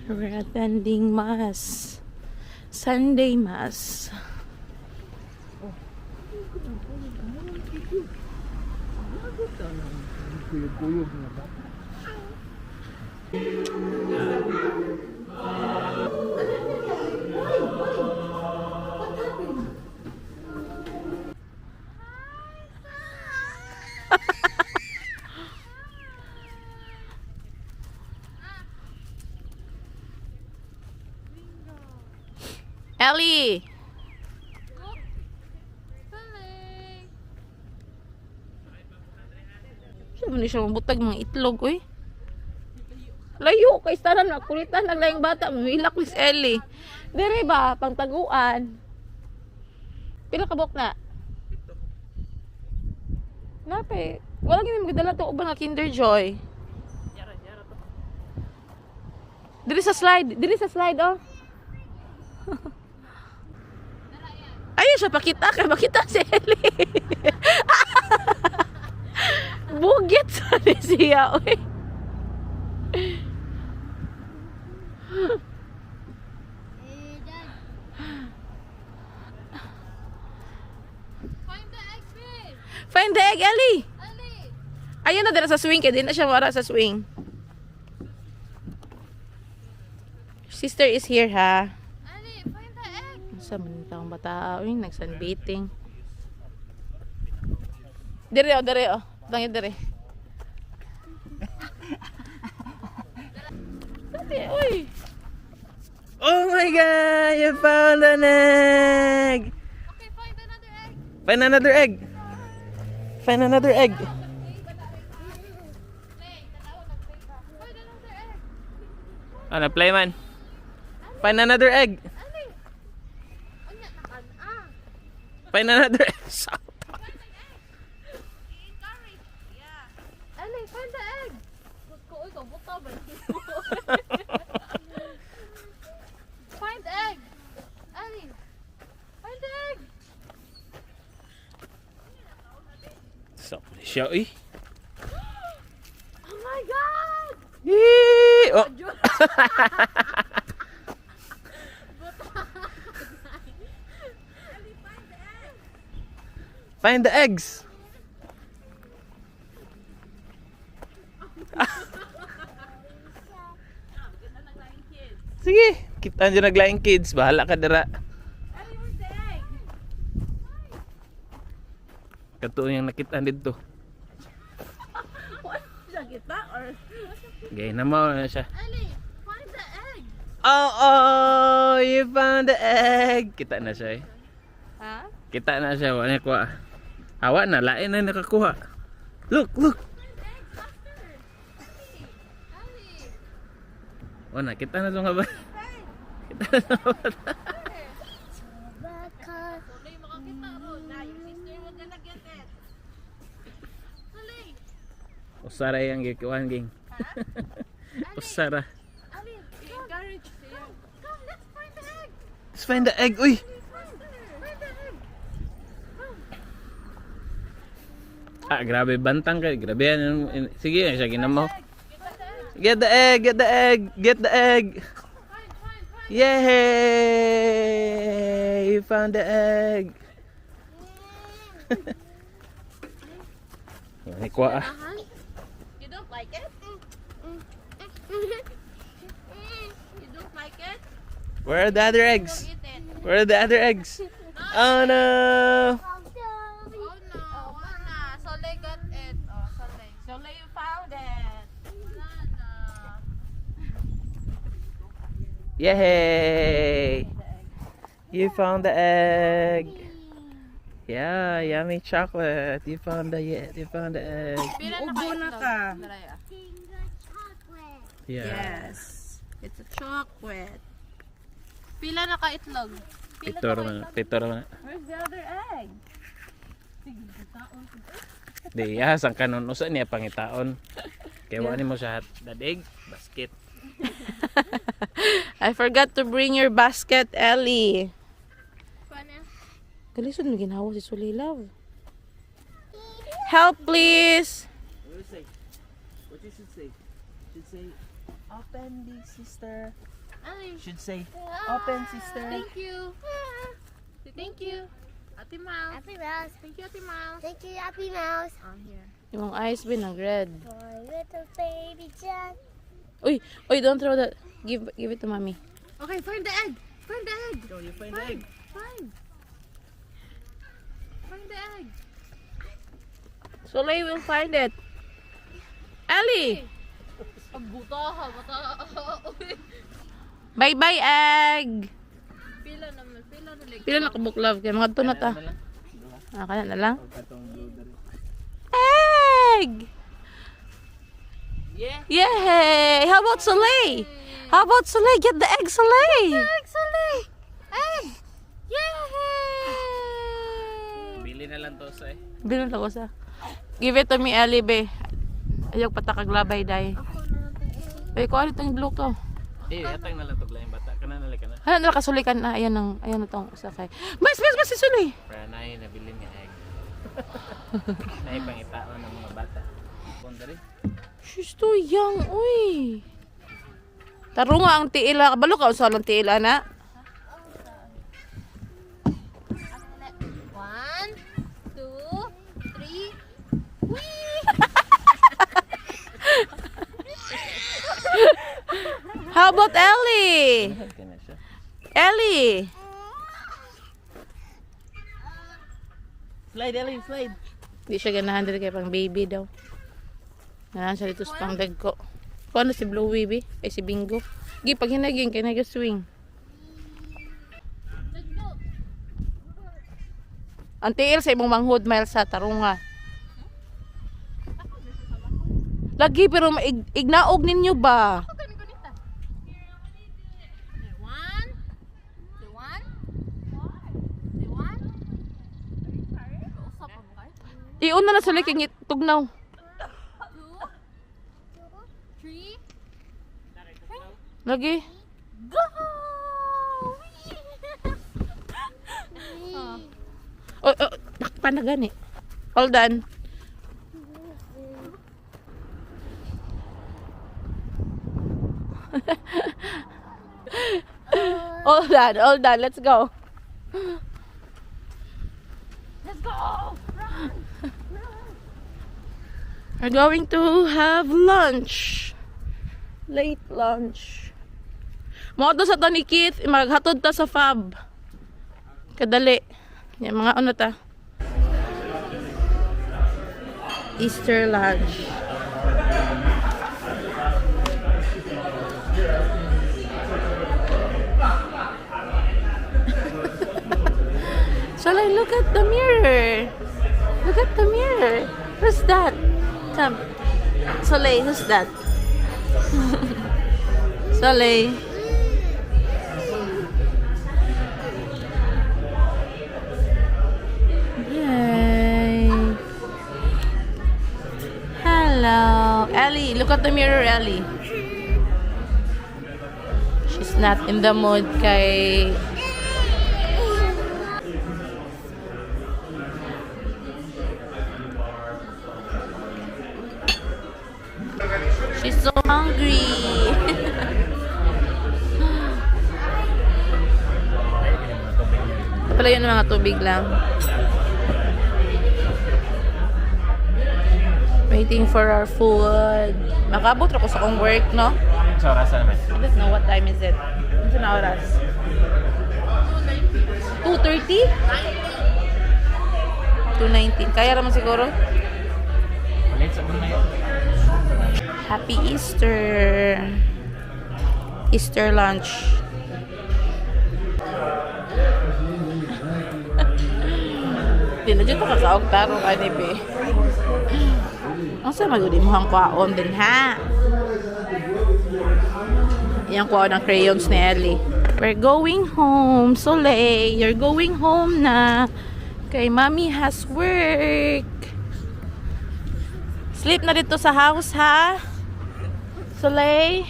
We're attending Mass. Sunday Mass. Kuyog-kuyog na ba? Ellie! Saan mo siya mabutag mga itlog, uy? Layo, kay tanan na kulitan naglayang bata, mamilak Miss Ellie. Dire ba, pangtaguan. Pila ka buok na? Nape, wala gini magdala to ubang nga Kinder Joy. Diri sa slide, oh. Ayun siya, pakita si Ellie. Bugit sa siya, uy. Find the egg, Ellie. Ayun na din sa swing, kaya di na siya mara sa swing. Sister is here, ha? Ali, find the egg. Sa manitang bata, uy, nag-sunbathing. Dire, oh. Tangin, dire. Uy. Oh my God! You found an egg! Okay, find another egg. Find another egg! Find another egg! Play, tanaw, nag-play ka. Find another egg. Ano, play man? Find another egg! Ali. Unya, nakan. Find another egg! I-encourage. Yeah. Ali, find the egg. Uy, kabuta ba? Find the egg. Ali. Find the egg. So, siya, eh. Oh my God! Yee! Oh! Ali, find the egg. Find the eggs! Sige, kita nyo naglaing kids. Bahala ka dira. Ali, where's the egg? Katuon yung nakita dito. Sa kita or Gay na mo na siya. Ali, find the egg. Oh, you found the egg. Kita na siya, eh. ha? Kita na siya. Wala niya kuha. Hawa na, lain na nakakuha. Look. Oh, nakita na ito nga ba? Kita na ito nga ba? Tuloy makakita ro na yung sister mo gonna get it. Tuloy. Usara yung gikuhan, ging. Usara. Ali, encourage siya. Come, let's find the egg. Let's find the egg. Uy! Find the egg. Ah, grabe. Bantang ka. Grabe yan. Sige, siya ginamaw. Get the egg. Get the egg. Get the egg. Find. Yay! You found the egg. Ay, kuha ah. You don't like it? You don't like it? Where are the other eggs? Eat it. Where are the other eggs? Oh no! Oh no, wala. Soleil got it. Oh, Soleil. Soleil, you found it. Wala na. Yay! You found the egg. Yeah, yummy chocolate. You found the egg. Pila Ubo na ka. Naraya. Yeah. Yes. It's a chocolate. Pila na ka itlog? Pito naman. Where's the other egg? Di, sang kanon usa niya pangitaon. Kaya wala mo sa dadig basket. I forgot to bring your basket, Ellie. Kalisod mo ginawa si Sulilav. Help, please. say? Should say, open big sister. Ay, Should say, open sister. thank you. Say thank you. Ate Mouse. Happy Mouse. Thank you, Ate Mouse. Thank you, Happy Mouse. On here. Yung eyes bin ng red. For little baby John. Uy, don't throw that. Give it to mommy. Okay, find the egg. Find the egg. Go, you find the egg. Find. Find the egg. Soleil will find it. Ellie! Ang buta ha, bata. Bye-bye, egg! Pila naman, pila na like. Pila na kabuklove kaya mga na ta. Ano lang? Kana na lang. Katong blueberry. Egg! Yeah. Yay! How about Soleil? How about Soleil? Get the egg, Soleil! Actually, egg! Yay! Bili na lang to sa Bilang ako sa. Give it to me, Ellie, be. Ayok patakaglabay, day. Ay, ko ano itong blue to? atang na lang to yung bata. Kana na lang kana. Ano na kasulikan na? Ayan na tong sakay. Mas, si Soleil! Para naay nabili nga egg. Naay pangitaan ng mga bata. Pondari. She's too young, uy. Taro nga ang tiila. Kabalo ka, usalang tiila na. 1, 2, 3. How about Ellie? Kana siya. Ellie! Slide, Ellie, slide. Di siya ganahan dito kay pang baby daw. Ganahan siya dito sa pang dagko. Kung ano si Bluey, be? Ay si Bingo. Gi, pag hinaging, kaya nag-swing. Ang tiil sa imong manghod, Miles, sa tarunga. Lagi, pero ignaog ninyo ba? 1, 2, 1. Iuna na sa liking tugnaw. 2, 3. Lagi. Go! Takpan na gani. Hold on. Hold on, let's go. Let's go! We're going to have lunch. Late lunch. Moto sa to ni Keith, maghatod ta sa fab. Kadali. Yan mga ano ta. Easter lunch. Soleil, look at the mirror. Look at the mirror. Who's that? Come. Soleil, who's that? Soleil. Yay. Hello. Ellie, look at the mirror, Ellie. She's not in the mood kay... She's so hungry. Pala yun mga tubig lang. Waiting for our food. Makabot ako sa kong work, no? Sa orasan naman. I don't know what time is it. Ano na oras? 2:30? 2:19. Kaya naman siguro. Ulit sa mga yun. Happy Easter. Easter lunch. Di na dyan ito kakaog tarong anibe. Ang sa magudi mo ang kwaon din ha. Yan kwaon ng crayons ni Ellie. We're going home. Soleil, you're going home na. Kay mommy has work. Sleep na dito sa house ha. Soleil.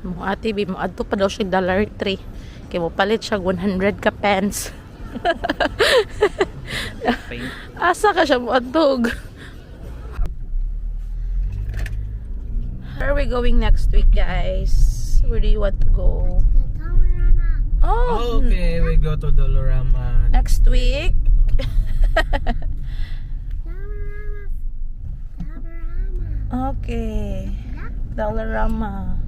Mo ate bi mo adto pa daw siya $3. Kay mo palit siya 100 ka pence. Asa ka siya muadtog? Where are we going next week, guys? Where do you want to go? Oh, Okay, we go to Dolorama. next week? Okay. Dollarama.